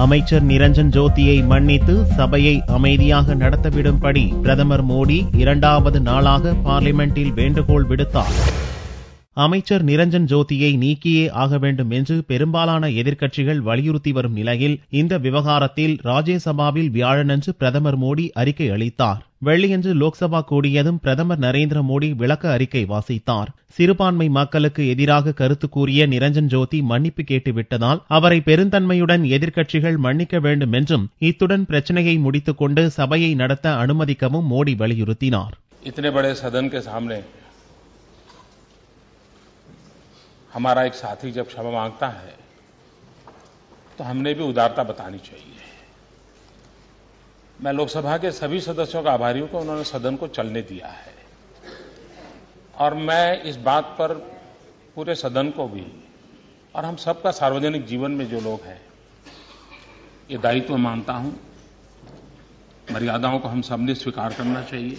அமைச்சர் நிரஞ்சன் ஜோதியை மன்னித்து சபையை அமைதியாக நடத்தவிடும்படி பிரதமர் மோடி 2வது நாளாக பார்லிமெண்டில் வேண்டுகோள் விடுத்தார். அமைச்சர் நிரஞ்சன் ஜோதியை நீக்கியே ஆக வேண்டும் என்று பெரும்பாலான எதிர்க்கட்சிகள் வலியுறுத்தி வரும் நிலையில் இந்த விவகாரத்தில் ராஜ்யசபாவில் வியாழனன்று பிரதமர் மோடி அறிக்கை அளித்தார். வெள்ளியன்று லோக்சபா கூடியதும் பிரதமர் நரேந்திர மோடி விளக்க அறிக்கை வாசித்தார். சிறுபான்மை மக்களுக்கு எதிராக கருத்து கூறிய நிரஞ்சன் ஜோதி மன்னிப்பு கேட்டுவிட்டதால் அவரை பெருந்தன்மையுடன் எதிர்க்கட்சிகள் மன்னிக்க வேண்டும் என்றும் இத்துடன் பிரச்சனையை முடித்துக் கொண்டு சபையை நடத்த அனுமதிக்கவும் மோடி வலியுறுத்தினார். हमारा एक साथी जब क्षमा मांगता है तो हमने भी उदारता बतानी चाहिए। मैं लोकसभा के सभी सदस्यों का आभारी हूं कि उन्होंने सदन को चलने दिया है और मैं इस बात पर पूरे सदन को भी और हम सबका सार्वजनिक जीवन में जो लोग हैं ये दायित्व मानता हूं। मर्यादाओं को हम सबने स्वीकार करना चाहिए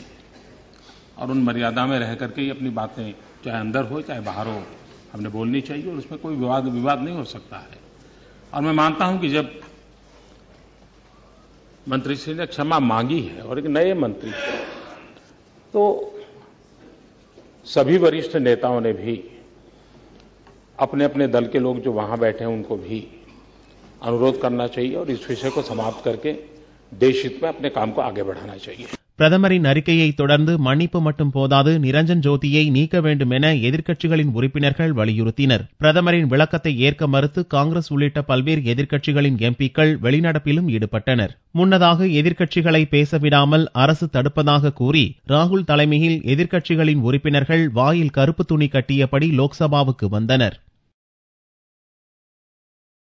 और उन मर्यादा में रह करके ही अपनी बातें चाहे अंदर हो चाहे बाहर हो हमने बोलनी चाहिए और उसमें कोई विवाद नहीं हो सकता है। और मैं मानता हूं कि जब मंत्री श्री ने क्षमा मांगी है और एक नए मंत्री तो सभी वरिष्ठ नेताओं ने भी अपने अपने दल के लोग जो वहां बैठे हैं उनको भी अनुरोध करना चाहिए और इस विषय को समाप्त करके देश हित में अपने काम को आगे बढ़ाना चाहिए. பிரதமரின் அறிக்கையை தொடர்ந்து மன்னிப்பு மட்டும் போதாது, நிரஞ்சன் ஜோதியை நீக்க வேண்டும் என எதிர்க்கட்சிகளின் உறுப்பினர்கள் வலியுறுத்தினர். பிரதமரின் விளக்கத்தை ஏற்க மறுத்து காங்கிரஸ் உள்ளிட்ட பல்வேறு எதிர்க்கட்சிகளின் எம்பிக்கள் வெளிநடப்பிலும் ஈடுபட்டனர். முன்னதாக எதிர்க்கட்சிகளை பேசவிடாமல் அரசு தடுப்பதாக கூறி ராகுல் தலைமையில் எதிர்க்கட்சிகளின் உறுப்பினர்கள் வாயில் கருப்பு துணி கட்டியபடி லோக்சபாவுக்கு வந்தனர்.